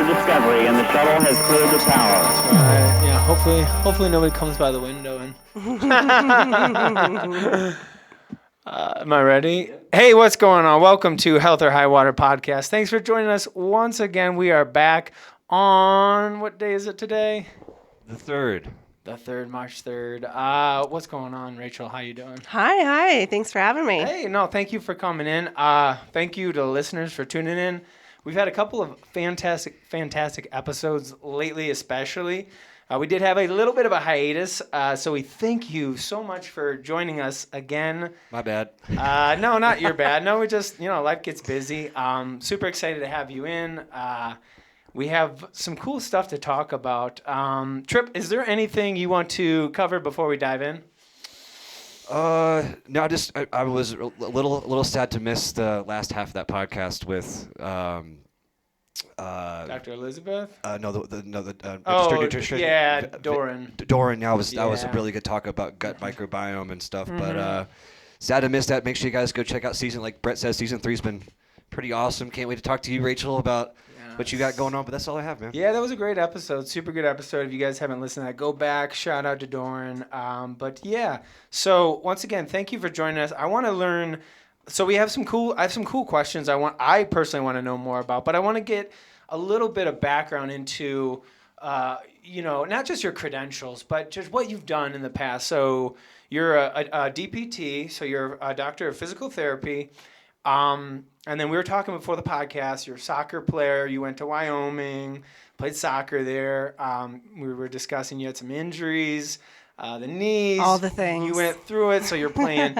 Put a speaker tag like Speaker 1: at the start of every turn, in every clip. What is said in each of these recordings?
Speaker 1: Discovery, and the shuttle has cleared the tower.
Speaker 2: Yeah, hopefully nobody comes by the window and... Am I ready? Hey, what's going on? Welcome to Health or High Water Podcast. Thanks for joining us once again. We are back on, what day is it today?
Speaker 3: The 3rd.
Speaker 2: The 3rd, March 3rd. What's going on, Rachel? How you doing?
Speaker 4: Hi. Thanks for having me.
Speaker 2: Hey, no, thank you for coming in. Thank you to listeners for tuning in. We've had a couple of fantastic episodes lately, especially. We did have a little bit of a hiatus, so we thank you so much for joining us again.
Speaker 3: My bad.
Speaker 2: No, not your bad. No, we just, life gets busy. Super excited to have you in. We have some cool stuff to talk about. Trip, is there anything you want to cover before we dive in?
Speaker 3: No, I was a little sad to miss the last half of that podcast with
Speaker 2: Dr. Elizabeth?
Speaker 3: The
Speaker 2: Oh,
Speaker 3: nutrition.
Speaker 2: yeah, Doran.
Speaker 3: Doran, that was a really good talk about gut microbiome and stuff. Mm-hmm. But sad to miss that. Make sure you guys go check out like Brett says, season 3's been pretty awesome. Can't wait to talk to you, Rachel, about what you got going on. But that's all I have, man.
Speaker 2: Yeah, that was a great episode. Super good episode. If you guys haven't listened to that, go back. Shout out to Doran. But yeah, so once again, thank you for joining us. I want to learn. So I have some cool questions I personally want to know more about, but I want to get a little bit of background into, not just your credentials, but just what you've done in the past. So you're a DPT, so you're a doctor of physical therapy. And then we were talking before the podcast, you're a soccer player, you went to Wyoming, played soccer there. We were discussing you had some injuries. The knees,
Speaker 4: all the things.
Speaker 2: You went through it, so you were playing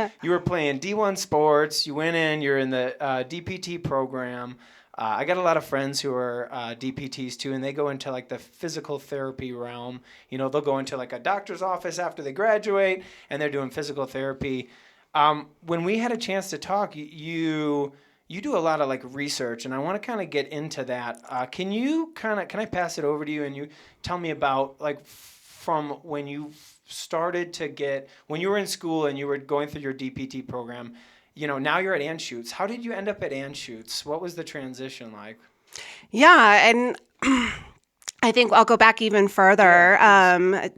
Speaker 2: D1 sports. You went in, you're in the DPT program. I got a lot of friends who are DPTs too, and they go into like the physical therapy realm. They'll go into like a doctor's office after they graduate, and they're doing physical therapy. When we had a chance to talk, you do a lot of like research, and I want to kind of get into that. Can I pass it over to you, and you tell me about like from when you started when you were in school and you were going through your DPT program, now you're at Anschutz. How did you end up at Anschutz? What was the transition like?
Speaker 4: Yeah, and I think I'll go back even further.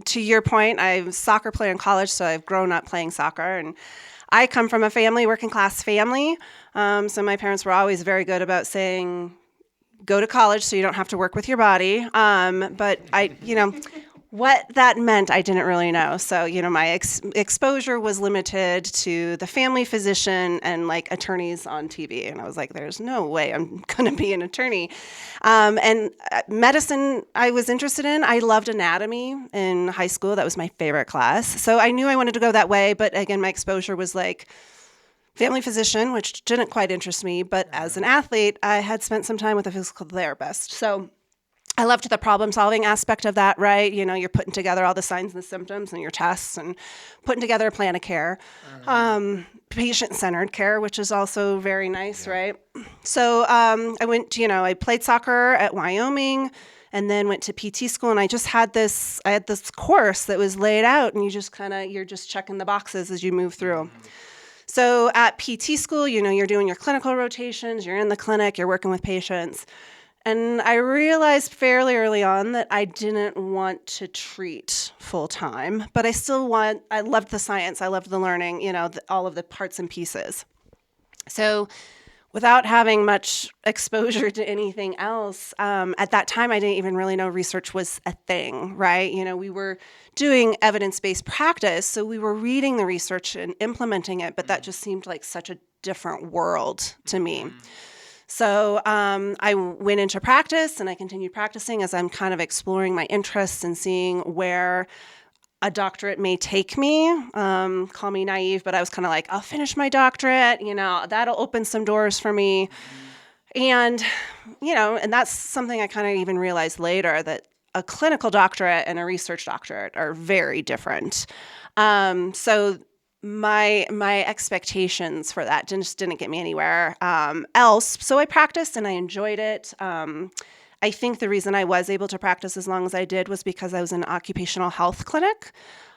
Speaker 4: To your point, I was a soccer player in college, so I've grown up playing soccer, and I come from a working class family. So my parents were always very good about saying, go to college so you don't have to work with your body. But what that meant, I didn't really know. So, my exposure was limited to the family physician and like attorneys on TV. And I was like, there's no way I'm going to be an attorney. And medicine I was interested in. I loved anatomy in high school. That was my favorite class. So I knew I wanted to go that way. But again, my exposure was like family physician, which didn't quite interest me. But as an athlete, I had spent some time with a physical therapist. So I loved the problem-solving aspect of that, right? You're putting together all the signs and the symptoms and your tests and putting together a plan of care. Patient-centered care, which is also very nice, right? So I went to, I played soccer at Wyoming and then went to PT school, and I had this course that was laid out, and you're just checking the boxes as you move through. So at PT school, you're doing your clinical rotations, you're in the clinic, you're working with patients. And I realized fairly early on that I didn't want to treat full time, but I loved the science, I loved the learning, all of the parts and pieces. So without having much exposure to anything else, at that time, I didn't even really know research was a thing, right? We were doing evidence-based practice, so we were reading the research and implementing it, but that just seemed like such a different world to me. So I went into practice, and I continued practicing as I'm kind of exploring my interests and seeing where a doctorate may take me. Call me naive, but I was kind of like, I'll finish my doctorate, that'll open some doors for me. And, and that's something I kind of even realized later, that a clinical doctorate and a research doctorate are very different. So my expectations for that just didn't get me anywhere else. So I practiced and I enjoyed it. I think the reason I was able to practice as long as I did was because I was in an occupational health clinic.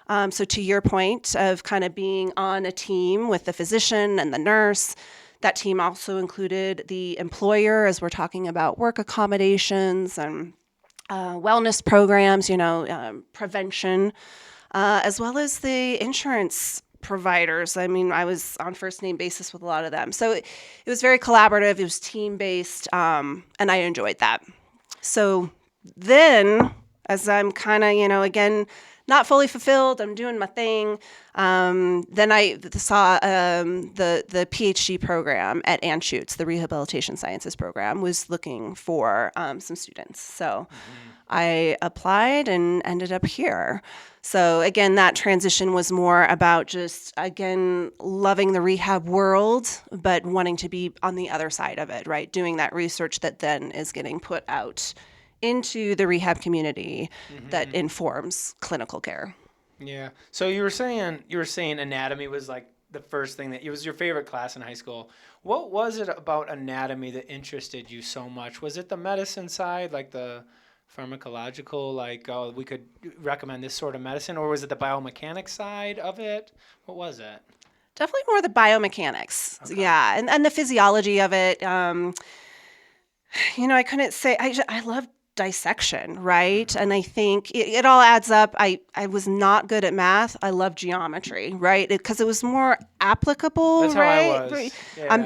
Speaker 4: So to your point of kind of being on a team with the physician and the nurse, That team also included the employer, as we're talking about work accommodations and wellness programs, prevention, as well as the insurance providers. I mean, I was on first name basis with a lot of them. So it was very collaborative. It was team-based, and I enjoyed that. So then, as I'm kind of, again, not fully fulfilled, I'm doing my thing. Then I saw the PhD program at Anschutz, the Rehabilitation Sciences program, was looking for some students. So I applied and ended up here. So again, that transition was more about just, again, loving the rehab world, but wanting to be on the other side of it, right? Doing that research that then is getting put out into the rehab community that informs clinical care.
Speaker 2: Yeah. So you were saying anatomy was like the first thing that it was your favorite class in high school. What was it about anatomy that interested you so much? Was it the medicine side, like the pharmacological, like, oh, we could recommend this sort of medicine, or was it the biomechanics side of it? What was it?
Speaker 4: Definitely more the biomechanics. Okay. Yeah. And the physiology of it. I couldn't say, I love dissection, right? And I think it all adds up. I was not good at math. I love geometry, right? Because it was more applicable.
Speaker 2: That's
Speaker 4: right?
Speaker 2: How I was. Yeah.
Speaker 4: I'm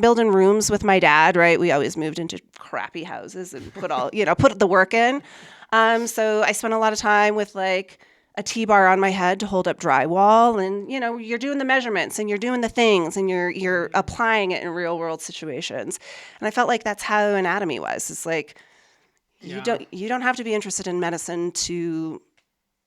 Speaker 4: building rooms with my dad, right? We always moved into crappy houses and put the work in. So I spent a lot of time with like a T-bar on my head to hold up drywall, and you're doing the measurements and you're doing the things and you're applying it in real world situations. And I felt like that's how anatomy was. It's like, you don't have to be interested in medicine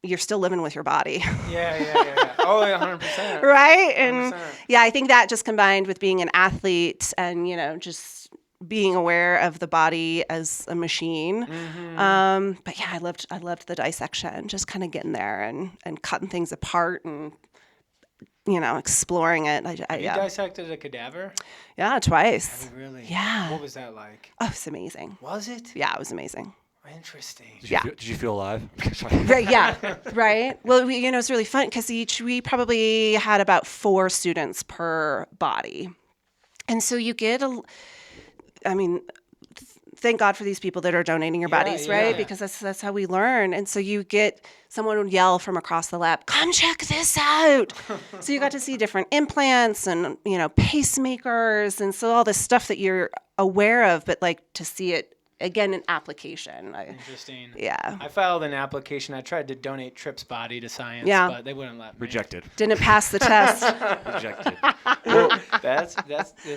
Speaker 4: you're still living with your body.
Speaker 2: Yeah. Oh, 100%.
Speaker 4: Right? And
Speaker 2: 100%.
Speaker 4: I think that just combined with being an athlete and, just being aware of the body as a machine. But yeah, I loved the dissection, just kind of getting there and cutting things apart and, exploring it.
Speaker 2: Have you dissected a cadaver?
Speaker 4: Yeah, twice.
Speaker 2: Have you really?
Speaker 4: Yeah.
Speaker 2: What was that like?
Speaker 4: Oh, it's amazing.
Speaker 2: Was it?
Speaker 4: Yeah, it was amazing.
Speaker 2: Interesting.
Speaker 3: Did you feel alive?
Speaker 4: Right, yeah, right. Well, it's really fun because we probably had about 4 students per body. And so you get thank God for these people that are donating your bodies, right?
Speaker 2: Yeah.
Speaker 4: Because that's how we learn. And so you get someone would yell from across the lab, "Come check this out." So you got to see different implants and, pacemakers. And so all this stuff that you're aware of, but like to see it again in application.
Speaker 2: Interesting.
Speaker 4: Yeah.
Speaker 2: I filed an application. I tried to donate Tripp's body to science, but they wouldn't let me.
Speaker 3: Rejected.
Speaker 4: Didn't pass the test.
Speaker 3: Rejected.
Speaker 2: Well, that's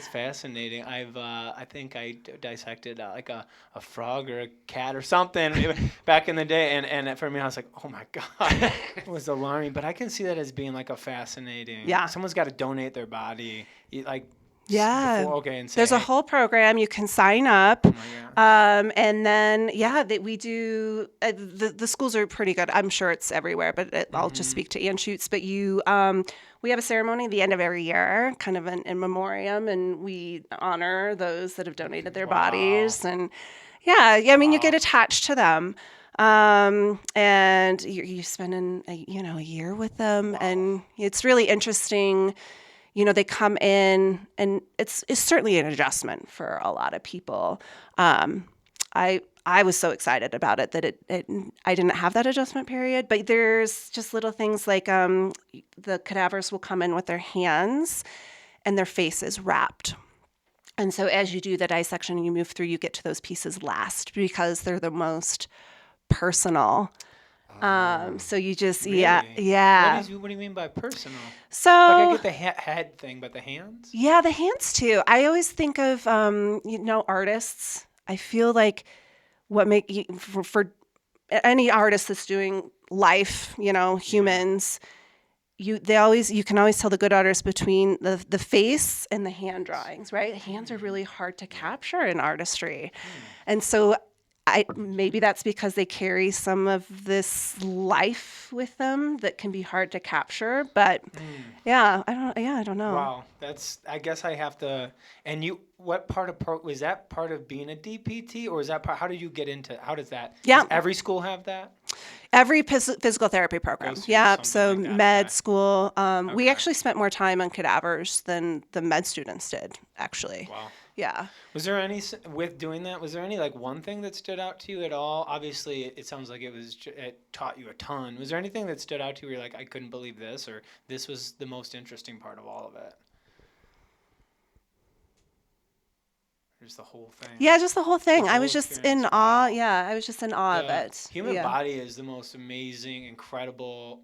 Speaker 2: fascinating. I think I dissected like a frog or a cat or something back in the day, and for me I was like, oh my god, it was alarming. But I can see that as being like a fascinating. Yeah. Someone's got to donate their body, like.
Speaker 4: Yeah.
Speaker 2: And say,
Speaker 4: there's a whole program you can sign up.
Speaker 2: Oh my God.
Speaker 4: And then, we do, the schools are pretty good. I'm sure it's everywhere, but I'll just speak to Anschutz. But we have a ceremony at the end of every year, kind of an in memoriam, and we honor those that have donated their bodies. And you get attached to them. And you spend a year with them, and it's really interesting. They come in, and it's certainly an adjustment for a lot of people. I was so excited about it that I didn't have that adjustment period. But there's just little things like the cadavers will come in with their hands and their faces wrapped. And so as you do the dissection and you move through, you get to those pieces last because they're the most personal. So you just,
Speaker 2: really?
Speaker 4: Yeah.
Speaker 2: What do you mean by personal?
Speaker 4: So
Speaker 2: like I get the head thing, but the hands?
Speaker 4: Yeah, the hands too. I always think of, artists. I feel like what for any artist that's doing life, humans, you can always tell the good artists between the face and the hand drawings, right? The hands are really hard to capture in artistry. And so maybe that's because they carry some of this life with them that can be hard to capture. But I don't know.
Speaker 2: Wow, I guess I have to. And what part of was that part of being a DPT, or is that part? How did you get into? How does that?
Speaker 4: Yeah.
Speaker 2: Does every school have that?
Speaker 4: Every physical therapy program.
Speaker 2: Goes through
Speaker 4: Yeah.
Speaker 2: something
Speaker 4: So
Speaker 2: like that,
Speaker 4: med
Speaker 2: okay.
Speaker 4: school. We
Speaker 2: Okay.
Speaker 4: actually spent more time on cadavers than the med students did, actually.
Speaker 2: Wow.
Speaker 4: Yeah.
Speaker 2: Was there any with doing that? Was there any like one thing that stood out to you at all? Obviously, it sounds like it taught you a ton. Was there anything that stood out to you where you're like, I couldn't believe this, or this was the most interesting part of all of it? Just the whole thing.
Speaker 4: Yeah, just the whole thing.
Speaker 2: The
Speaker 4: I
Speaker 2: whole
Speaker 4: was just
Speaker 2: experience,
Speaker 4: in
Speaker 2: wow.
Speaker 4: awe. Yeah, I was just in awe of
Speaker 2: The
Speaker 4: it.
Speaker 2: human
Speaker 4: Yeah.
Speaker 2: body is the most amazing, incredible.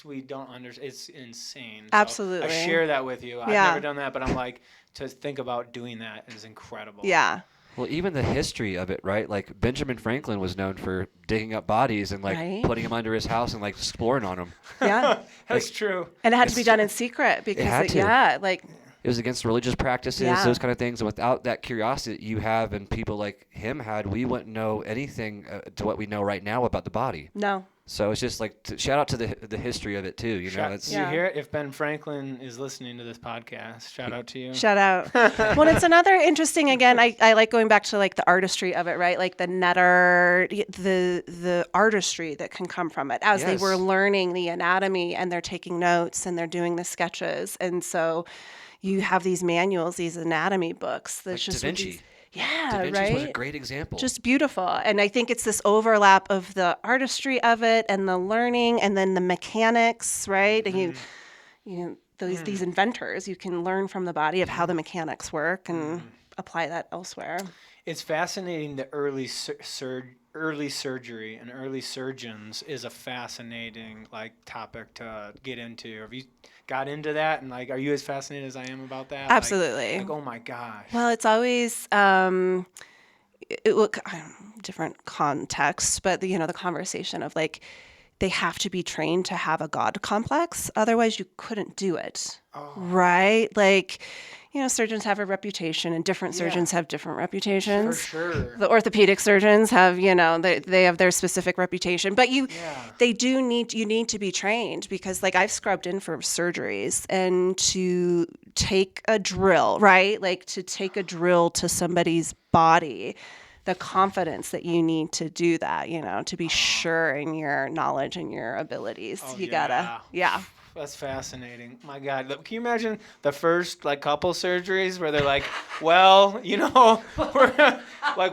Speaker 2: We don't understand. It's insane. So
Speaker 4: Absolutely.
Speaker 2: I share that with you. I've
Speaker 4: Yeah.
Speaker 2: never done that, but I'm like, to think about doing that is incredible.
Speaker 4: Yeah.
Speaker 3: Well, even the history of it, right? Like Benjamin Franklin was known for digging up bodies and like
Speaker 4: Right.
Speaker 3: putting them under his house and like exploring on them.
Speaker 4: Yeah.
Speaker 2: That's true.
Speaker 4: And it had to be done in secret because
Speaker 3: had to.
Speaker 4: yeah, like
Speaker 3: It was against religious practices,
Speaker 4: Yeah.
Speaker 3: those kind of things. And without that curiosity that you have and people like him had, we wouldn't know anything to what we know right now about the body.
Speaker 4: no.
Speaker 3: So it's just like shout out to the history of it too. You know, it's
Speaker 4: Yeah.
Speaker 2: You hear it? If Ben Franklin is listening to this podcast, shout out to you.
Speaker 4: Shout out. Well, it's another interesting, again, I like going back to like the artistry of it, right? Like the netter, the artistry that can come from it as they
Speaker 3: Yes.
Speaker 4: were learning the anatomy and they're taking notes and they're doing the sketches. And so you have these manuals, these anatomy books. That's
Speaker 3: like
Speaker 4: just
Speaker 3: Da
Speaker 4: with
Speaker 3: Vinci.
Speaker 4: these- yeah,
Speaker 3: Da Vinci
Speaker 4: right.
Speaker 3: was a great example.
Speaker 4: Just beautiful. And I think it's this overlap of the artistry of it and the learning and then the mechanics, right? And these inventors, you can learn from the body of how the mechanics work and apply that elsewhere.
Speaker 2: It's fascinating. The early surgery and early surgeons is a fascinating topic to get into. Have you got into that, and are you as fascinated as I am about that?
Speaker 4: Absolutely.
Speaker 2: Oh my gosh.
Speaker 4: Well, it's always different context, but the conversation of they have to be trained to have a God complex, otherwise you couldn't do it, right? Surgeons have a reputation, and different surgeons have different reputations.
Speaker 2: For sure.
Speaker 4: The orthopedic surgeons have, they have their specific reputation, but you need to be trained because I've scrubbed in for surgeries, and to take a drill, right? To take a drill to somebody's body, the confidence that you need to do that, to be sure in your knowledge and your abilities. Gotta.
Speaker 2: That's fascinating. My God. Look, can you imagine the first couple surgeries where they're like, well, we're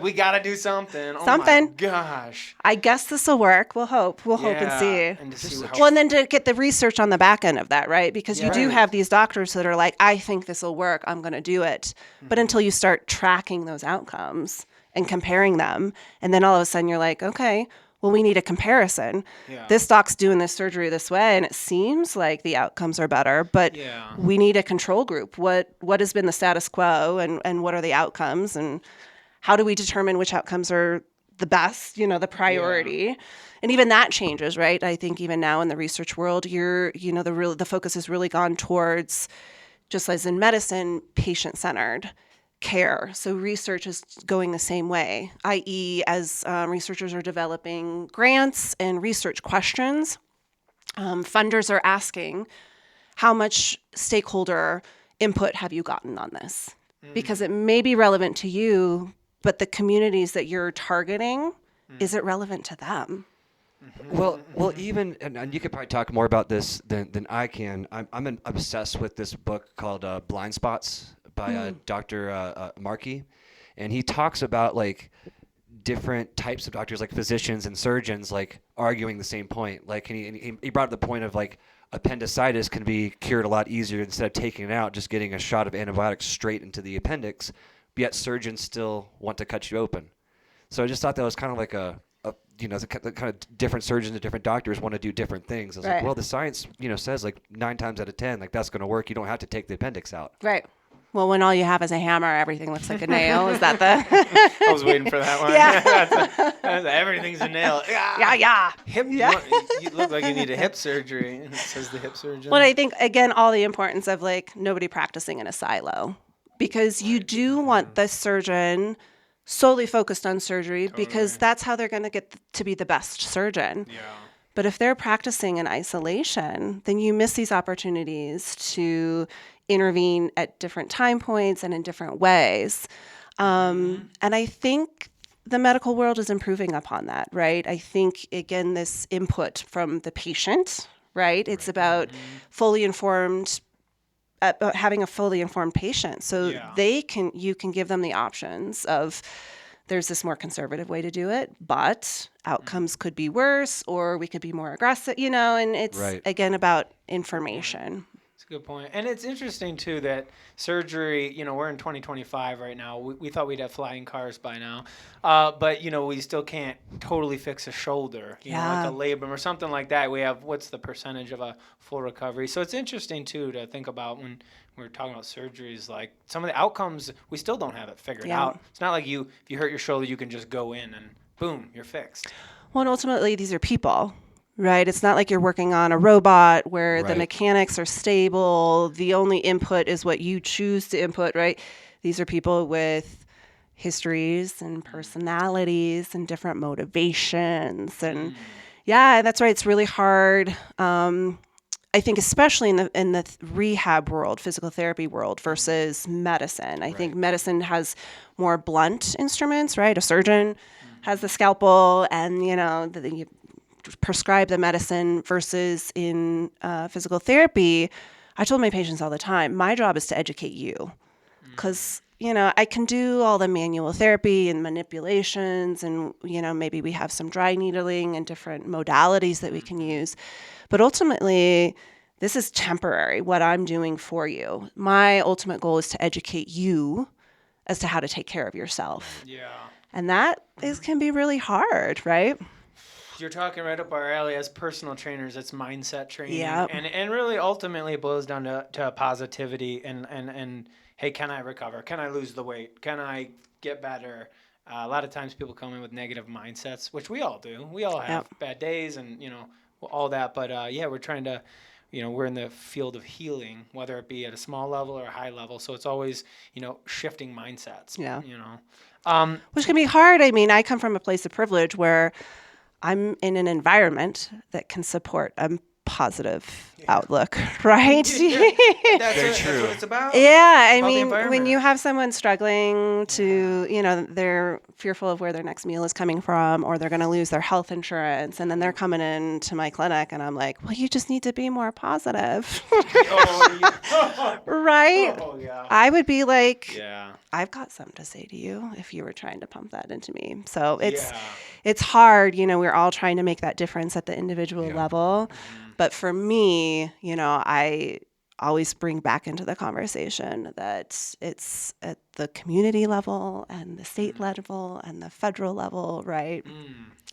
Speaker 2: we got to do something. Oh
Speaker 4: Something.
Speaker 2: my gosh.
Speaker 4: I guess this will work. We'll hope. We'll hope and see.
Speaker 2: And to see how
Speaker 4: Well, and then to get the research on the back end of that, right? Because you do
Speaker 2: Right.
Speaker 4: have these doctors that are like, I think this will work. I'm going to do it. But until you start tracking those outcomes and comparing them, and then all of a sudden you're like, okay, well, we need a comparison.
Speaker 2: Yeah.
Speaker 4: This doc's doing this surgery this way, and it seems like the outcomes are better, but
Speaker 2: Yeah.
Speaker 4: we need a control group. What has been the status quo, and what are the outcomes, and how do we determine which outcomes are the best, the priority? And even that changes, right? I think even now in the research world, the focus has really gone towards, just as in medicine, patient-centered care. So research is going the same way, i.e. as researchers are developing grants and research questions, funders are asking, how much stakeholder input have you gotten on this? Because it may be relevant to you, but the communities that you're targeting, is it relevant to them?
Speaker 3: Well, even and you could probably talk more about this than I can. I'm obsessed with this book called Blind Spots by Dr. Markey, and he talks about different types of doctors, like physicians and surgeons, arguing the same point. And he brought up the point of appendicitis can be cured a lot easier instead of taking it out, just getting a shot of antibiotics straight into the appendix. But yet surgeons still want to cut you open. So I just thought that was kind of the kind of different surgeons and different doctors want to do different things. I was like, well, the science, says 9 times out of 10, that's going to work. You don't have to take the appendix out.
Speaker 4: Right. Well, when all you have is a hammer, everything looks like a nail. Is that the?
Speaker 2: I was waiting for that one.
Speaker 4: Yeah.
Speaker 2: Everything's a nail.
Speaker 4: Yeah.
Speaker 2: Hip. You look like you need a hip surgery. And it says the hip surgeon.
Speaker 4: Well, I think, again, all the importance of nobody practicing in a silo, because you do want the surgeon solely focused on surgery because that's how they're going to get to be the best surgeon.
Speaker 2: Yeah.
Speaker 4: But if they're practicing in isolation, then you miss these opportunities to intervene at different time points and in different ways. And I think the medical world is improving upon that, right? I think, again, this input from the patient, right? It's about fully informed, having a fully informed patient. So you can give them the options of, there's this more conservative way to do it, but outcomes could be worse, or we could be more aggressive, and it's, again, about information.
Speaker 2: That's a good point. And it's interesting, too, that surgery, we're in 2025 right now. We thought we'd have flying cars by now. But, we still can't totally fix a shoulder, like a labrum or something like that. We have, what's the percentage of a full recovery? So it's interesting, too, to think about when we're talking about surgeries, like some of the outcomes, we still don't have it figured out. It's not like if you hurt your shoulder, you can just go in and boom, you're fixed.
Speaker 4: Well, and ultimately, these are people, right? It's not like you're working on a robot where the mechanics are stable. The only input is what you choose to input, right? These are people with histories and personalities and different motivations. And that's right. It's really hard. I think especially in the rehab world, physical therapy world versus medicine. I think medicine has more blunt instruments, right? A surgeon has the scalpel and, you prescribe the medicine versus in physical therapy. I told my patients all the time, my job is to educate you because, I can do all the manual therapy and manipulations and, maybe we have some dry needling and different modalities that we can use. But ultimately, this is temporary, what I'm doing for you. My ultimate goal is to educate you as to how to take care of yourself.
Speaker 2: Yeah.
Speaker 4: And that can be really hard, right?
Speaker 2: You're talking right up our alley. As personal trainers, it's mindset training.
Speaker 4: Yep.
Speaker 2: And really, ultimately, it boils down to positivity and hey, can I recover? Can I lose the weight? Can I get better? A lot of times people come in with negative mindsets, which we all do. We all have bad days and, all that. But, we're trying to, we're in the field of healing, whether it be at a small level or a high level. So it's always, shifting mindsets.
Speaker 4: Yeah.
Speaker 2: Which
Speaker 4: can be hard. I mean, I come from a place of privilege where I'm in an environment that can support a positive outlook, right?
Speaker 2: That's
Speaker 3: Very
Speaker 2: That's
Speaker 3: true.
Speaker 2: what it's about.
Speaker 4: Yeah,
Speaker 2: It's
Speaker 4: I mean,
Speaker 2: about the
Speaker 4: when you have someone struggling to, they're fearful of where their next meal is coming from, or they're going to lose their health insurance, and then they're coming into my clinic, and I'm like, well, you just need to be more positive, right?
Speaker 2: Oh, yeah.
Speaker 4: I would be like, I've got something to say to you if you were trying to pump that into me. So it's hard, we're all trying to make that difference at the individual level. But for me, I always bring back into the conversation that it's at the community level and the state level and the federal level, right?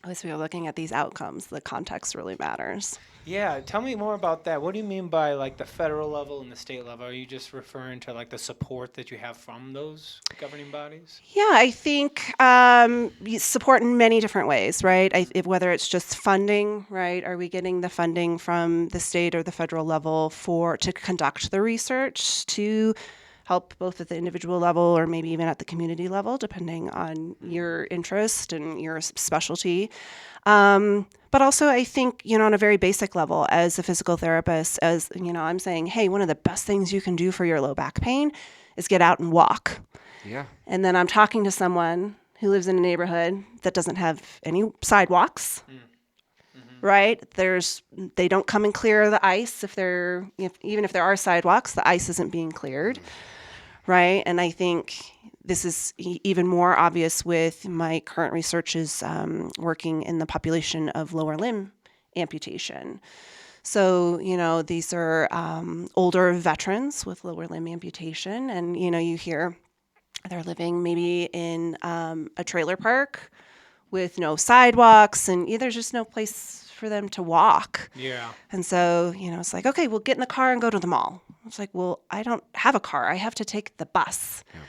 Speaker 4: As we're looking at these outcomes, the context really matters.
Speaker 2: Yeah, tell me more about that. What do you mean by like the federal level and the state level? Are you just referring to like the support that you have from those governing bodies?
Speaker 4: Yeah, I think support in many different ways, right? Whether it's just funding, right? Are we getting the funding from the state or the federal level to conduct the research, to help both at the individual level or maybe even at the community level, depending on your interest and your specialty. But also, I think, on a very basic level, as a physical therapist, I'm saying, hey, one of the best things you can do for your low back pain is get out and walk.
Speaker 3: Yeah.
Speaker 4: And then I'm talking to someone who lives in a neighborhood that doesn't have any sidewalks. Right? They don't come and clear the ice even if there are sidewalks, the ice isn't being cleared. Right? And I think this is even more obvious with my current research is working in the population of lower limb amputation. So, these are older veterans with lower limb amputation. And, you hear they're living maybe in a trailer park with no sidewalks and there's just no place for them to walk. Yeah. And so, it's like, okay, we'll get in the car and go to the mall. It's like, well, I don't have a car. I have to take the bus. Yeah.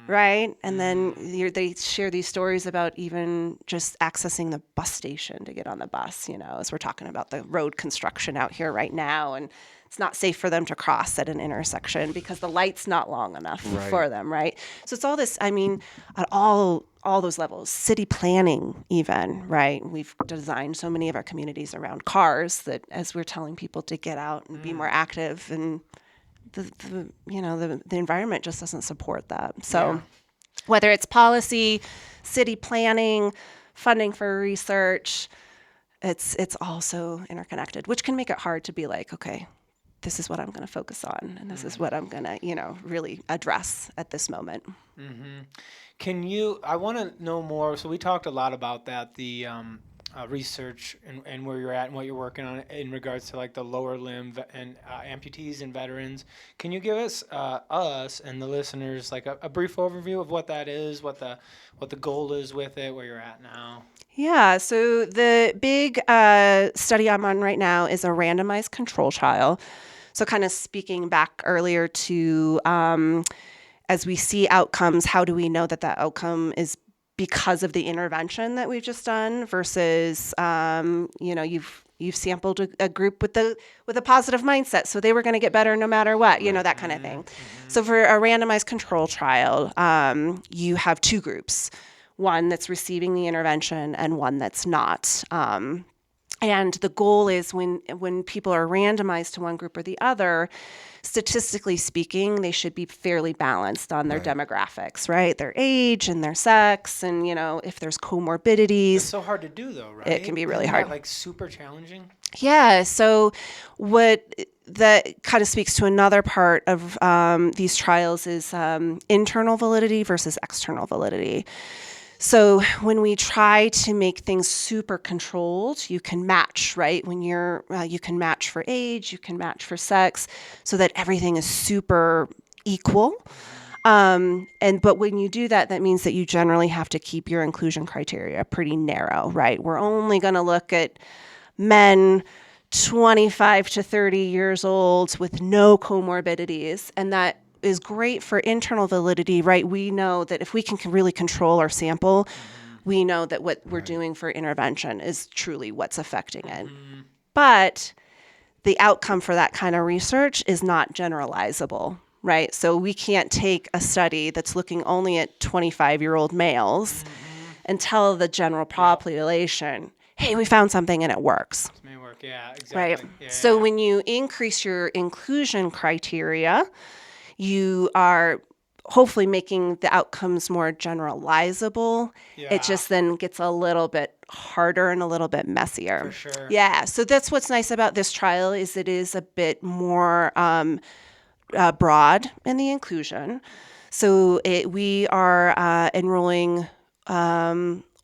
Speaker 4: Right? And then they share these stories about even just accessing the bus station to get on the bus, as we're talking about the road construction out here right now. And it's not safe for them to cross at an intersection because the light's not long enough for them, right? So it's all this, at all all those levels, city planning even, right? We've designed so many of our communities around cars that as we're telling people to get out and be more active, and the environment just doesn't support that. So whether it's policy, city planning, funding for research, it's also interconnected, which can make it hard to be like, okay, this is what I'm going to focus on, and this is what I'm going to, really address at this moment.
Speaker 2: I want to know more. So we talked a lot about that, the research and where you're at and what you're working on in regards to like the lower limb and amputees and veterans. Can you give us and the listeners like a brief overview of what that is, what the goal is with it, where you're at now?
Speaker 4: Yeah, so the big study I'm on right now is a randomized control trial. So kind of speaking back earlier to as we see outcomes, how do we know that that outcome is because of the intervention that we've just done versus, you've sampled a group with a positive mindset, so they were going to get better no matter what, that kind of thing. So for a randomized control trial, you have two groups. One that's receiving the intervention and one that's not. And the goal is when people are randomized to one group or the other, statistically speaking, they should be fairly balanced on their demographics, right? Their age and their sex, and if there's comorbidities.
Speaker 2: It's so hard to do, though, right?
Speaker 4: It can be really
Speaker 2: Isn't
Speaker 4: hard.
Speaker 2: That, like super challenging.
Speaker 4: Yeah. So what that kind of speaks to another part of these trials is internal validity versus external validity. So when we try to make things super controlled, you can match, right? When you can match for age, you can match for sex, so that everything is super equal. But when you do that, that means that you generally have to keep your inclusion criteria pretty narrow, right? We're only going to look at men 25 to 30 years old with no comorbidities, and that is great for internal validity, right? We know that if we can really control our sample, we know that what we're doing for intervention is truly what's affecting it. But the outcome for that kind of research is not generalizable, right? So we can't take a study that's looking only at 25-year-old males and tell the general population, hey, we found something and it works.
Speaker 2: This may work, yeah, exactly.
Speaker 4: Right?
Speaker 2: Yeah,
Speaker 4: So when you increase your inclusion criteria, you are hopefully making the outcomes more generalizable.
Speaker 2: Yeah.
Speaker 4: It just then gets a little bit harder and a little bit messier.
Speaker 2: For sure.
Speaker 4: Yeah. So that's what's nice about this trial is it is a bit more broad in the inclusion. So we are enrolling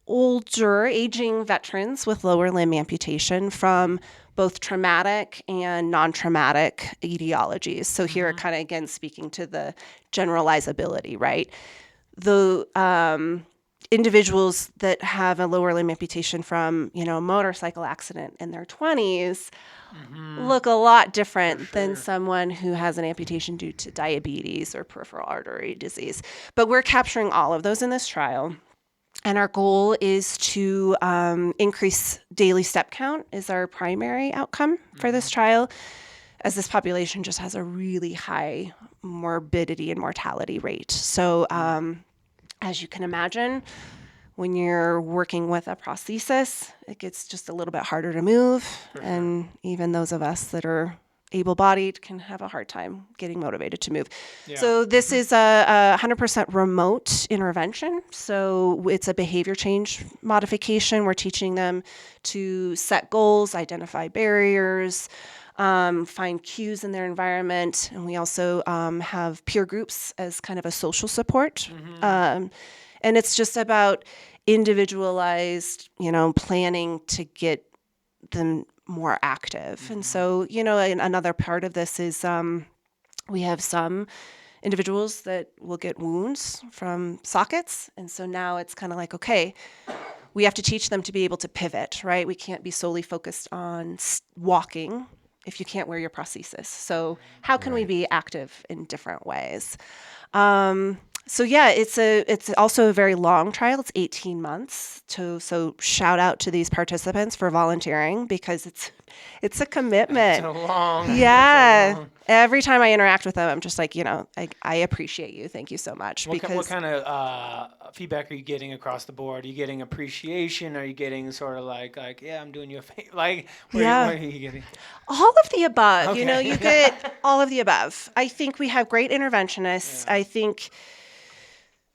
Speaker 4: older, aging veterans with lower limb amputation from both traumatic and non-traumatic etiologies. So here are kind of, again, speaking to the generalizability, right? The individuals that have a lower limb amputation from, a motorcycle accident in their 20s look a lot different than someone who has an amputation due to diabetes or peripheral artery disease. But we're capturing all of those in this trial. And our goal is to increase daily step count is our primary outcome for this trial, as this population just has a really high morbidity and mortality rate. So as you can imagine, when you're working with a prosthesis, it gets just a little bit harder to move. And even those of us that are able-bodied can have a hard time getting motivated to move. Yeah. So this is a 100% remote intervention. So it's a behavior change modification. We're teaching them to set goals, identify barriers, find cues in their environment. And we also have peer groups as kind of a social support. And it's just about individualized, planning to get them more active. And so, another part of this is we have some individuals that will get wounds from sockets. And so now it's kind of like, okay, we have to teach them to be able to pivot, right? We can't be solely focused on walking if you can't wear your prosthesis. So how can we be active in different ways? So yeah, it's also a very long trial. It's 18 months. So shout out to these participants for volunteering because it's a commitment.
Speaker 2: It's a long.
Speaker 4: Yeah. Every time I interact with them, I'm just like, I appreciate you. Thank you so much.
Speaker 2: What kind of feedback are you getting across the board? Are you getting appreciation? Are you getting sort of like yeah, I'm doing you a favor? Like, what are you getting?
Speaker 4: All of the above. You know,
Speaker 2: Okay.
Speaker 4: you get all of the above. I think we have great interventionists. I think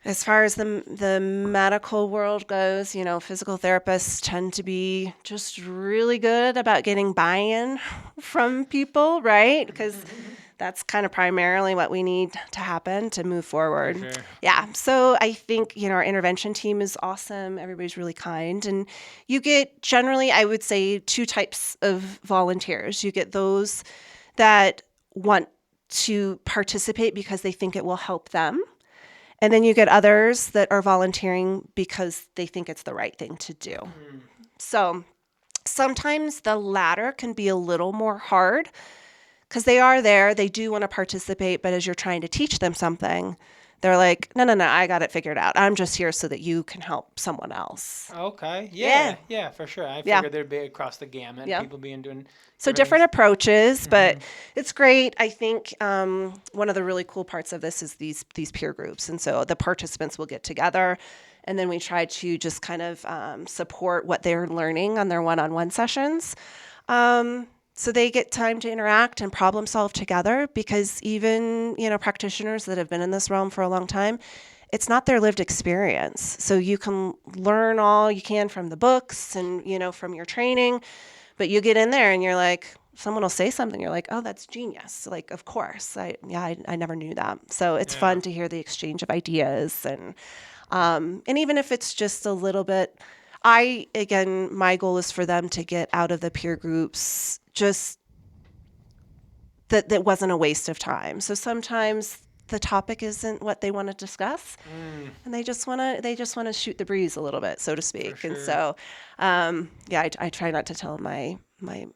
Speaker 4: as far as the medical world goes, you know, physical therapists tend to be just really good about getting buy-in from people, right? Because that's kind of primarily what we need to happen to move forward.
Speaker 2: For sure.
Speaker 4: Yeah. So I think, you know, our intervention team is awesome. Everybody's really kind. And you get generally, I would say, 2 types of volunteers. You get those that want to participate because they think it will help them. And then you get others that are volunteering because they think it's the right thing to do. So sometimes the latter can be a little more hard because they are there, they do want to participate, but as you're trying to teach them something, they're like, no, I got it figured out. I'm just here so that you can help someone else.
Speaker 2: Okay.
Speaker 4: Yeah.
Speaker 2: Yeah, for sure. I figured there'd be across the gamut,
Speaker 4: Yeah.
Speaker 2: people doing
Speaker 4: So different approaches, but it's great. I think one of the really cool parts of this is these peer groups. And so the participants will get together, and then we try to just kind of support what they're learning on their one-on-one sessions. So they get time to interact and problem solve together, because even, you know, practitioners that have been in this realm for a long time, it's not their lived experience. So you can learn all you can from the books and, you know, from your training, but you get in there and you're like, someone will say something, you're like, oh, that's genius. Like, of course. I never knew that. So it's fun to hear the exchange of ideas, and even if it's just a little bit, my goal is for them to get out of the peer groups just that wasn't a waste of time. So sometimes the topic isn't what they want to discuss, and they just want to shoot the breeze a little bit, so to speak.
Speaker 2: For
Speaker 4: And
Speaker 2: sure.
Speaker 4: so, I try not to tell my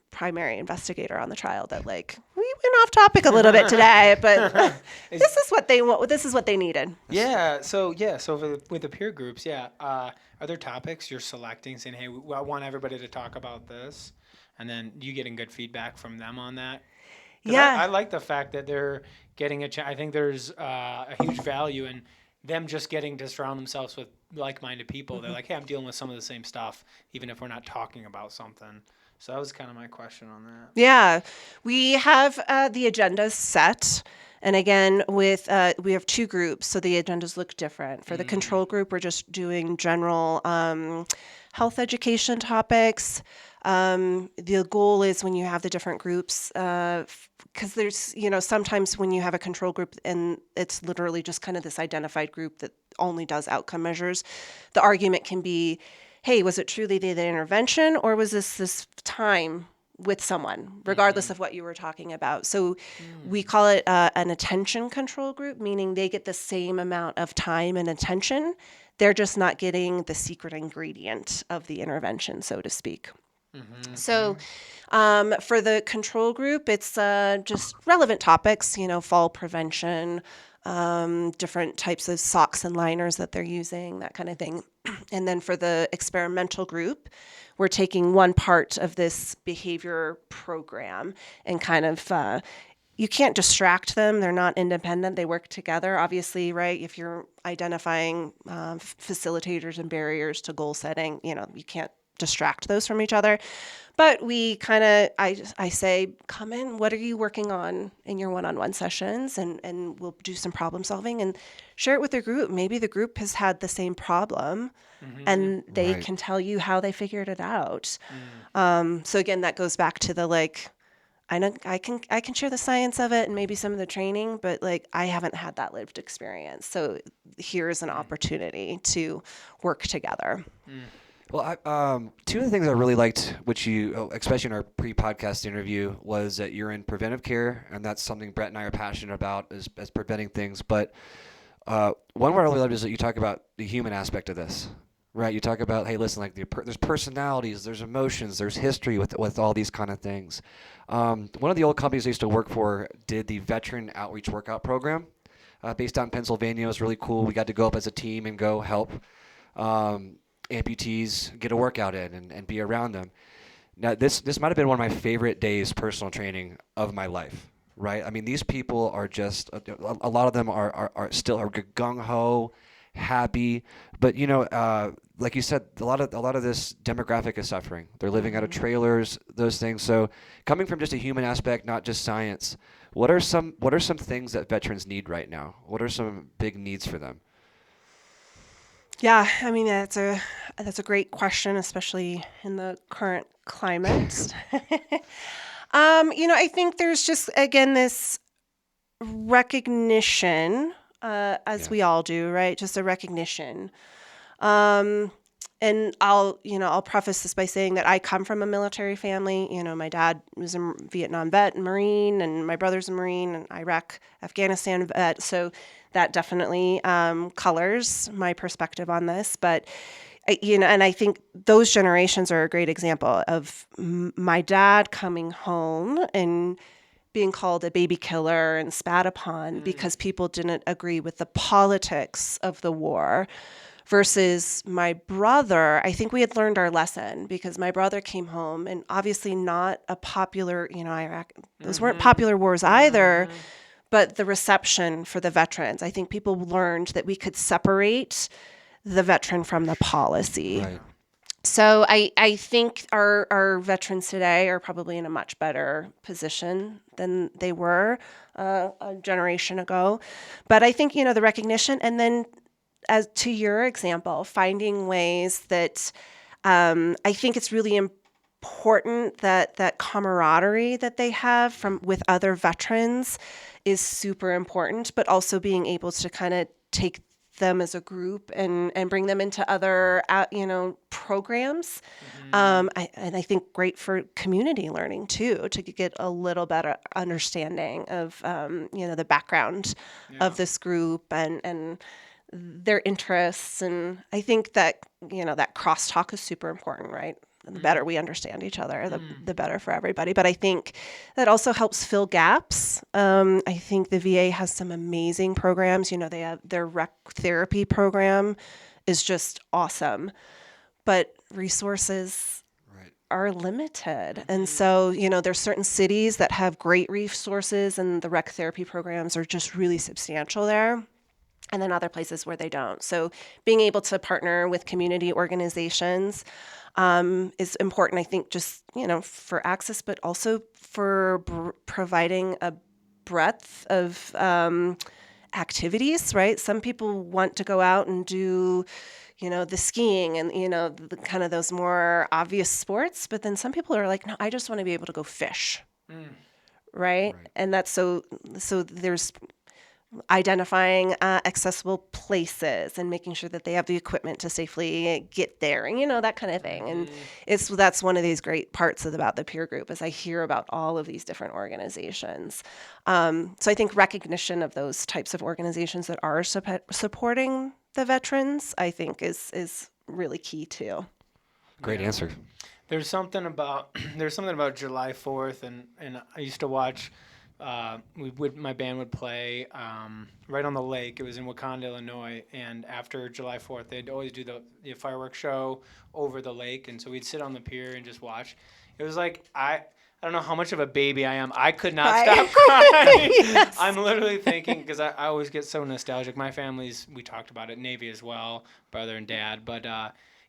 Speaker 4: primary investigator on the trial that, like, we went off topic a little bit today, but this is what they want. This is what they needed.
Speaker 2: Yeah. So with the peer groups, are there topics you're selecting, saying, hey, I want everybody to talk about this, and then you getting good feedback from them on that? 'Cause
Speaker 4: Yeah.
Speaker 2: I like the fact that they're getting a chance. I think there's a huge value in them just getting to surround themselves with like-minded people. They're like, hey, I'm dealing with some of the same stuff, even if we're not talking about something. So that was kind of my question on that.
Speaker 4: Yeah, we have the agendas set. And again, we have 2 groups, so the agendas look different. For the control group, we're just doing general health education topics. The goal is, when you have the different groups, because there's, you know, sometimes when you have a control group and it's literally just kind of this identified group that only does outcome measures, the argument can be, hey, was it truly the intervention, or was this time with someone, regardless of what you were talking about? So we call it an attention control group, meaning they get the same amount of time and attention. They're just not getting the secret ingredient of the intervention, so to speak. So for the control group, it's just relevant topics, you know, fall prevention, different types of socks and liners that they're using, that kind of thing. And then for the experimental group, we're taking one part of this behavior program and kind of, you can't distract them. They're not independent. They work together, obviously, right? If you're identifying facilitators and barriers to goal setting, you know, you can't distract those from each other. But we kind of, I say, come in, what are you working on in your one-on-one sessions? And we'll do some problem solving and share it with the group. Maybe the group has had the same problem and they can tell you how they figured it out. So again, that goes back to the, like, I know I can share the science of it and maybe some of the training, but, like, I haven't had that lived experience. So here's an opportunity to work together.
Speaker 3: Well, two of the things I really liked, which you, especially in our pre-podcast interview, was that you're in preventive care, and that's something Brett and I are passionate about, as preventing things. But one word I really loved is that you talk about the human aspect of this, right? You talk about, hey, listen, like there's personalities, there's emotions, there's history with all these kind of things. One of the old companies I used to work for did the Veteran Outreach Workout Program, based out in Pennsylvania. It was really cool. We got to go up as a team and go help amputees get a workout in and be around them. Now, this might have been one of my favorite days personal training of my life, right? I mean, these people are just, a lot of them are still gung-ho, happy. But you know, like you said, a lot of this demographic is suffering. They're living out of trailers, those things. So coming from just a human aspect, not just science, what are some things that veterans need right now? What are some big needs for them?
Speaker 4: Yeah, I mean that's a great question, especially in the current climate. I think there's just again this recognition, as we all do, right? Just a recognition. And I'll preface this by saying that I come from a military family. My dad was a Vietnam vet and Marine, and my brother's a Marine, and Iraq, Afghanistan vet. So that definitely colors my perspective on this. But and I think those generations are a great example of my dad coming home and being called a baby killer and spat upon because people didn't agree with the politics of the war. Versus my brother, I think we had learned our lesson because my brother came home and obviously not a popular, Iraq, those weren't popular wars either, but the reception for the veterans. I think people learned that we could separate the veteran from the policy.
Speaker 3: Right.
Speaker 4: So I think our veterans today are probably in a much better position than they were a generation ago. But I think, the recognition and then as to your example, finding ways that I think it's really important that camaraderie that they have with other veterans is super important, but also being able to kind of take them as a group and bring them into other programs. And I think great for community learning too, to get a little better understanding of the background of this group and their interests. And I think that that crosstalk is super important, right? The better we understand each other, the better for everybody. But I think that also helps fill gaps. I think the VA has some amazing programs. They have their rec therapy program is just awesome, but resources are limited. And so, there's certain cities that have great resources and the rec therapy programs are just really substantial there. And then other places where they don't. So being able to partner with community organizations is important, I think, just, for access, but also for providing a breadth of activities, right? Some people want to go out and do, the skiing and, the kind of those more obvious sports. But then some people are like, no, I just want to be able to go fish, right? And that's so there's identifying accessible places and making sure that they have the equipment to safely get there and that kind of thing. And that's one of these great parts about the peer group is I hear about all of these different organizations. So I think recognition of those types of organizations that are supporting the veterans, I think is really key too.
Speaker 3: Great answer.
Speaker 2: There's something about July 4th and I used to watch. My band would play right on the lake. It was in Wakanda, Illinois, and after July 4th, they'd always do the fireworks show over the lake, and so we'd sit on the pier and just watch. It was like I don't know how much of a baby I am. I could not stop crying. Yes. I'm literally thinking because I always get so nostalgic. My family's we talked about it, Navy as well, brother and dad, but.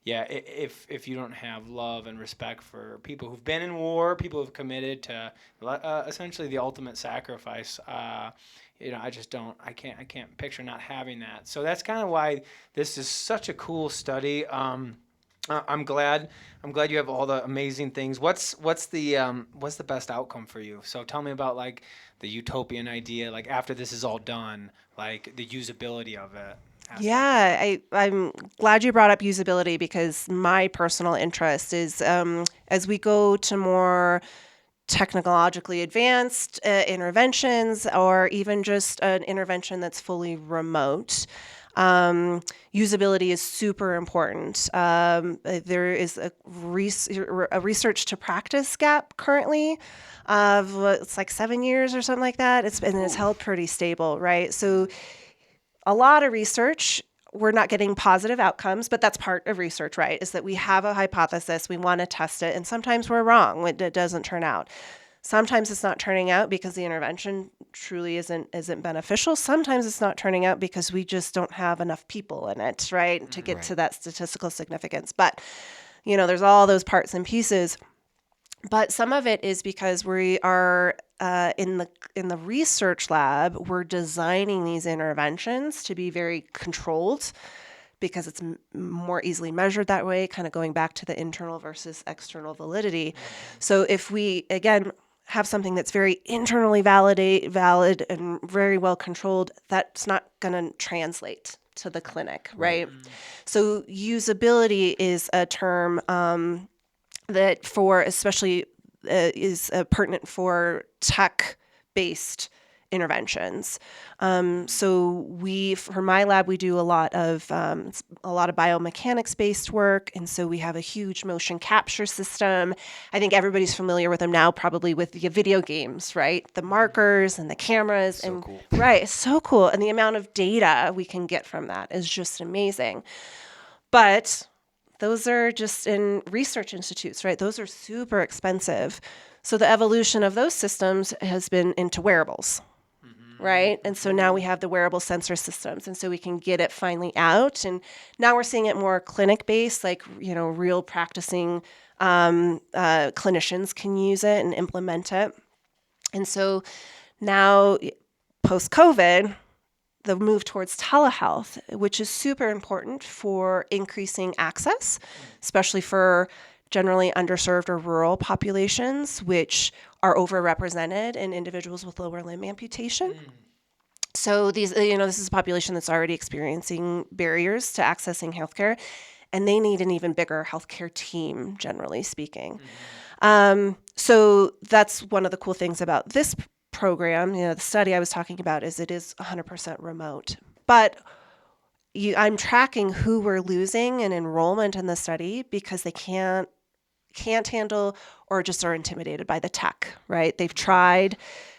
Speaker 2: Yeah, if you don't have love and respect for people who've been in war, people who've committed to essentially the ultimate sacrifice, I just don't. I can't picture not having that. So that's kind of why this is such a cool study. I'm glad you have all the amazing things. What's the best outcome for you? So tell me about like the utopian idea, like after this is all done, like the usability of it.
Speaker 4: Yeah, I'm glad you brought up usability because my personal interest is as we go to more technologically advanced interventions or even just an intervention that's fully remote. Usability is super important. There is a research to practice gap currently of it's like 7 years or something like that. It's held pretty stable, right? So a lot of research, we're not getting positive outcomes, but that's part of research, right? Is that we have a hypothesis, we want to test it, and sometimes we're wrong when it doesn't turn out. Sometimes it's not turning out because the intervention truly isn't beneficial. Sometimes it's not turning out because we just don't have enough people in it, right, to get to that statistical significance. But, there's all those parts and pieces. But some of it is because we are in the research lab, we're designing these interventions to be very controlled because it's more easily measured that way, kind of going back to the internal versus external validity. So if we, again, have something that's very internally valid and very well controlled, that's not going to translate to the clinic, right? So usability is a term that especially is pertinent for tech-based interventions. So for my lab, we do a lot of biomechanics-based work, and so we have a huge motion capture system. I think everybody's familiar with them now, probably with the video games, right? The markers and the cameras,
Speaker 3: Cool.
Speaker 4: Right, it's so cool, and the amount of data we can get from that is just amazing. But those are just in research institutes, right? Those are super expensive. So the evolution of those systems has been into wearables. Right? And so now we have the wearable sensor systems. And so we can get it finally out. And now we're seeing it more clinic-based, like, real practicing clinicians can use it and implement it. And so now, post-COVID, the move towards telehealth, which is super important for increasing access, especially for generally underserved or rural populations, which are overrepresented in individuals with lower limb amputation. So these, this is a population that's already experiencing barriers to accessing healthcare, and they need an even bigger healthcare team, generally speaking. So that's one of the cool things about this program. The study I was talking about is it is 100% remote, but I'm tracking who we're losing in enrollment in the study because they can't handle or just are intimidated by the tech, right? They've tried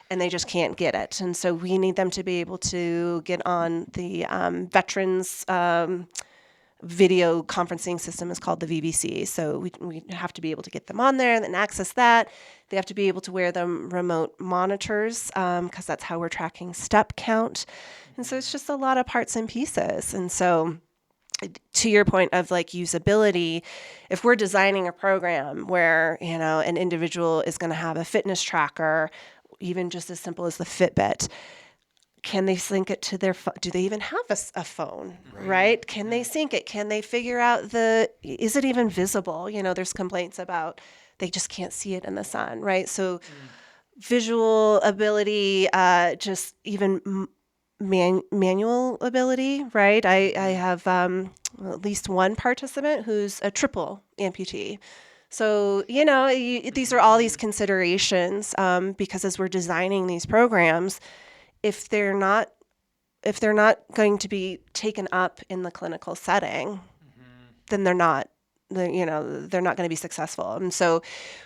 Speaker 4: and they just can't get it. And so we need them to be able to get on the veterans video conferencing system is called the VVC. So we have to be able to get them on there and then access that. They have to be able to wear them remote monitors because that's how we're tracking step count. And so it's just a lot of parts and pieces. And so to your point of like usability, if we're designing a program where, an individual is going to have a fitness tracker, even just as simple as the Fitbit, can they sync it to their phone? Do they even have a phone, right? Can they sync it? Can they figure out is it even visible? There's complaints about they just can't see it in the sun, right? So visual ability, just even manual ability, right? I have at least one participant who's a triple amputee. So, these are all these considerations because as we're designing these programs, if they're not going to be taken up in the clinical setting, then they're not going to be successful. And so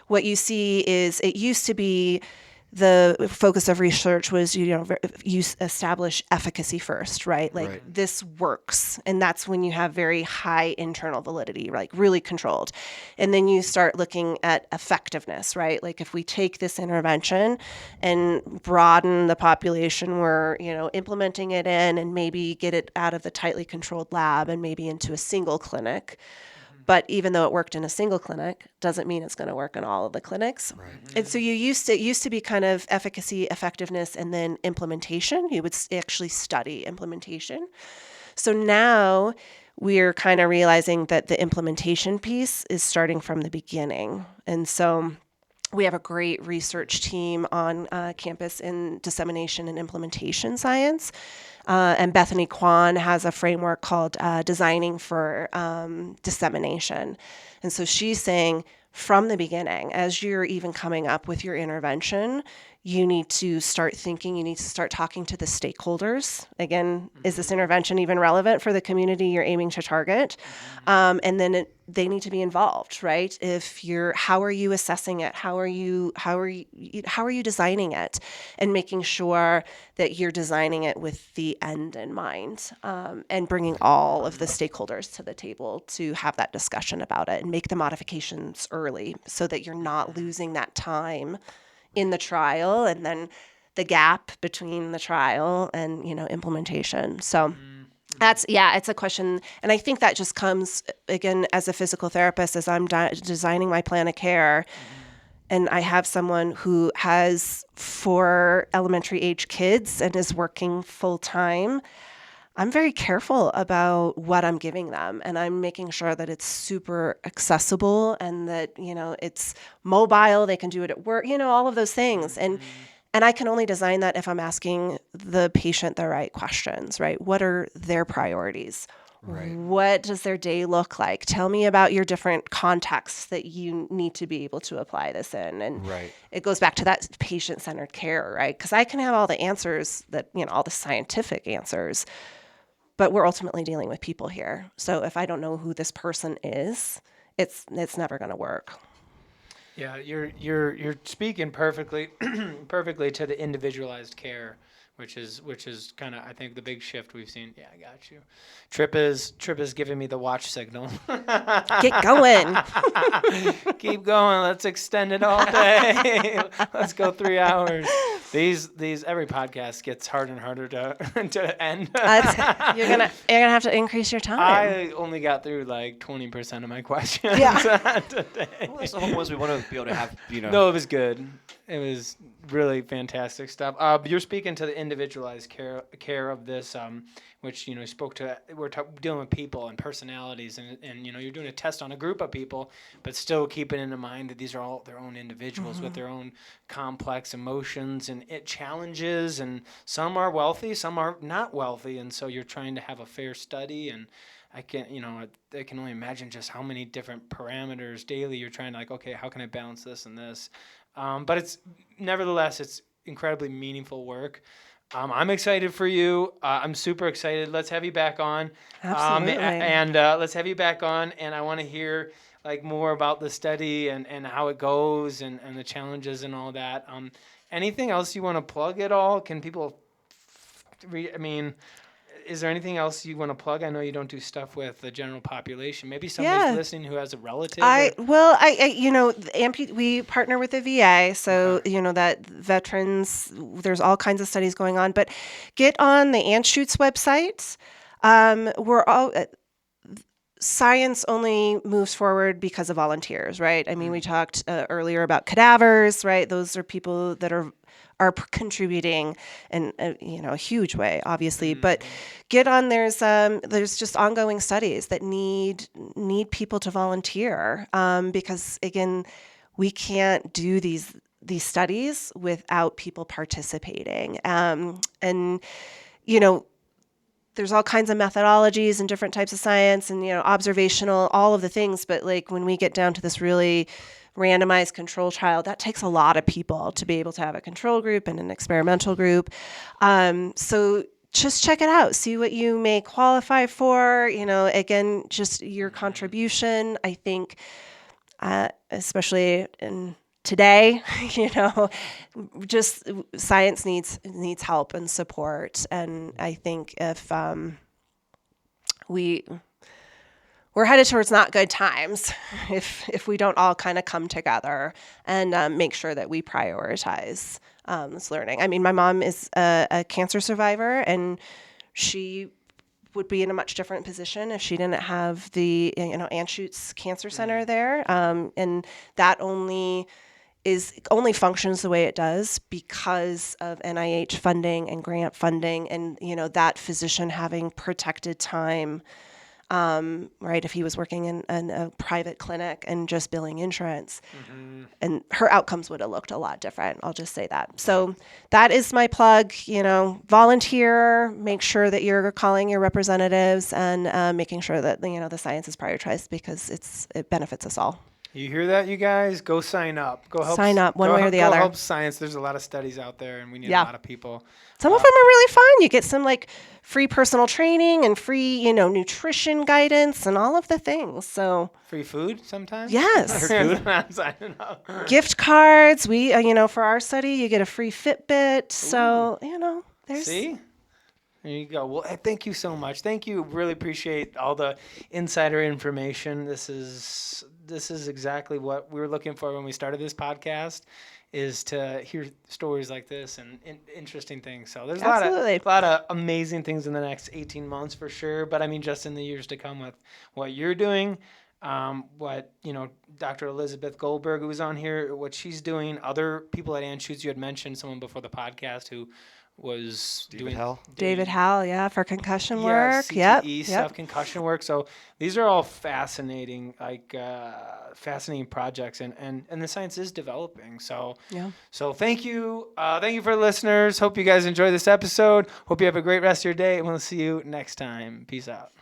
Speaker 4: what you see is it used to be the focus of research was, you establish efficacy first, right? Like this works. And that's when you have very high internal validity, like really controlled. And then you start looking at effectiveness, right? Like if we take this intervention and broaden the population, we're, implementing it in and maybe get it out of the tightly controlled lab and maybe into a single clinic. But even though it worked in a single clinic, doesn't mean it's going to work in all of the clinics. Right. And so it used to be kind of efficacy, effectiveness, and then implementation. You would actually study implementation. So now we're kind of realizing that the implementation piece is starting from the beginning. And so we have a great research team on campus in dissemination and implementation science. And Bethany Kwan has a framework called Designing for Dissemination. And so she's saying from the beginning, as you're even coming up with your intervention, you need to start thinking, you need to start talking to the stakeholders. Again, is this intervention even relevant for the community you're aiming to target? And then they need to be involved, right? How are you assessing it? How are you designing it? And making sure that you're designing it with the end in mind, and bringing all of the stakeholders to the table to have that discussion about it and make the modifications early so that you're not losing that time in the trial and then the gap between the trial and, implementation. So it's a question. And I think that just comes, again, as a physical therapist, as I'm designing my plan of care, and I have someone who has 4 elementary age kids and is working full time. I'm very careful about what I'm giving them, and I'm making sure that it's super accessible and that, it's mobile. They can do it at work, all of those things. And I can only design that if I'm asking the patient the right questions, right? What are their priorities? Right. What does their day look like? Tell me about your different contexts that you need to be able to apply this in. And it goes back to that patient-centered care, right? Because I can have all the answers that, all the scientific answers, but we're ultimately dealing with people here. So if I don't know who this person is, it's never going to work.
Speaker 2: Yeah, you're speaking perfectly to the individualized care, which is kind of, I think, the big shift we've seen. Yeah, I got you. Trip is giving me the watch signal.
Speaker 4: Get going.
Speaker 2: Keep going. Let's extend it all day. Let's go 3 hours. These every podcast gets harder and harder to end.
Speaker 4: You're gonna have to increase your time.
Speaker 2: I only got through like 20% of my questions today.
Speaker 3: Well, that's the whole ones we want to be able to have.
Speaker 2: No, it was good. It was really fantastic stuff. You're speaking to the individualized care of this, which you spoke to. We're dealing with people and personalities, and you're doing a test on a group of people, but still keeping in mind that these are all their own individuals with their own complex emotions and challenges, and some are wealthy, some are not wealthy, and so you're trying to have a fair study. And I can only imagine just how many different parameters daily you're trying to okay, how can I balance this and this? But nevertheless, it's incredibly meaningful work. I'm excited for you. I'm super excited. Let's have you back on.
Speaker 4: Absolutely.
Speaker 2: And let's have you back on. And I want to hear more about the study and how it goes and the challenges and all that. Anything else you want to plug at all? Can people read? I mean, is there anything else you want to plug? I know you don't do stuff with the general population. Maybe somebody's listening who has a relative.
Speaker 4: We partner with the VA, so that veterans. There's all kinds of studies going on, but get on the Anschutz website. Science only moves forward because of volunteers, right? I mean, we talked earlier about cadavers, right? Those are people that are contributing in a huge way, obviously. But get on. There's just ongoing studies that need people to volunteer because again, we can't do these studies without people participating. There's all kinds of methodologies and different types of science and observational, all of the things. But when we get down to this really randomized control trial, that takes a lot of people to be able to have a control group and an experimental group. So just check it out. See what you may qualify for. Again, just your contribution. I think, especially in today, just science needs help and support. And I think if we're headed towards not good times if we don't all kind of come together and make sure that we prioritize this learning. I mean, my mom is a cancer survivor, and she would be in a much different position if she didn't have the Anschutz Cancer Center there, and that only functions the way it does because of NIH funding and grant funding, and that physician having protected time. Right, if he was working in a private clinic and just billing insurance, and her outcomes would have looked a lot different. I'll just say that. So that is my plug. Volunteer, make sure that you're calling your representatives and making sure that the science is prioritized because it benefits us all.
Speaker 2: You hear that, you guys? Go sign up. Go help.
Speaker 4: Sign up one way or the other.
Speaker 2: Go help science. There's a lot of studies out there, and we need a lot of people.
Speaker 4: Some of them are really fun. You get some free personal training and free, nutrition guidance and all of the things. So
Speaker 2: free food sometimes.
Speaker 4: Yes.
Speaker 2: I'm signing up.
Speaker 4: Gift cards. We, for our study, you get a free Fitbit. So there's.
Speaker 2: See. There you go. Well, thank you so much. Thank you. Really appreciate all the insider information. This is exactly what we were looking for when we started this podcast. is to hear stories like this and interesting things. So there's
Speaker 4: Absolutely.
Speaker 2: a lot of amazing things in the next 18 months for sure. But I mean, just in the years to come with what you're doing, what, Dr. Elizabeth Goldberg, who was on here, what she's doing, other people at Anschutz. You had mentioned someone before the podcast who was
Speaker 3: David Howell?
Speaker 4: David Howell, yeah, for concussion
Speaker 2: yeah,
Speaker 4: work.
Speaker 2: CTE stuff, concussion work. So these are all fascinating, fascinating projects, and the science is developing. So So thank you for the listeners. Hope you guys enjoy this episode. Hope you have a great rest of your day, and we'll see you next time. Peace out.